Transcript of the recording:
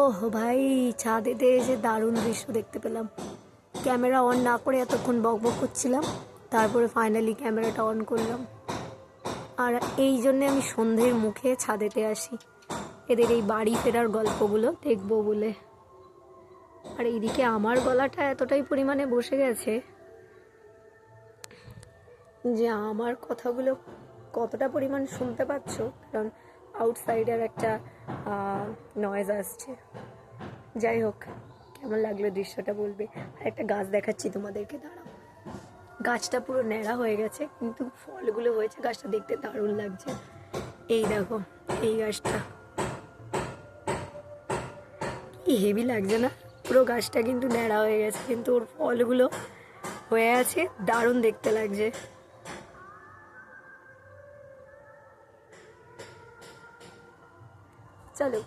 ওহ ভাই, ছাদেতে এসে দারুণ দৃশ্য দেখতে পেলাম। ক্যামেরা অন না করে এতক্ষণ বকবক করছিলাম, তারপরে ফাইনালি ক্যামেরাটা অন করলাম। আর এই জন্যে আমি সন্ধ্যের মুখে ছাদেতে আসি, এদের এই বাড়ি ফেরার গল্পগুলো দেখবো বলে। আর এইদিকে আমার গলাটা এতটাই পরিমাণে বসে গেছে যে আমার কথাগুলো কতটা পরিমাণ শুনতে পাচ্ছ, কারণ আউটসাইডের একটা নয়েজ আসছে। যাই হোক, কেমন লাগলো দৃশ্যটা বলবে। আর একটা গাছ দেখাচ্ছি তোমাদেরকে, দাঁড়াও। গাছটা পুরো ন্যাড়া হয়ে গেছে, কিন্তু ফলগুলো হয়েছে, গাছটা দেখতে দারুণ লাগছে। এই দেখো, এই গাছটা কি হেভি লাগছে না? পুরো গাছটা কিন্তু ন্যাড়া হয়ে গেছে, কিন্তু ওর ফলগুলো হয়ে আছে, দারুণ দেখতে লাগছে। চলো।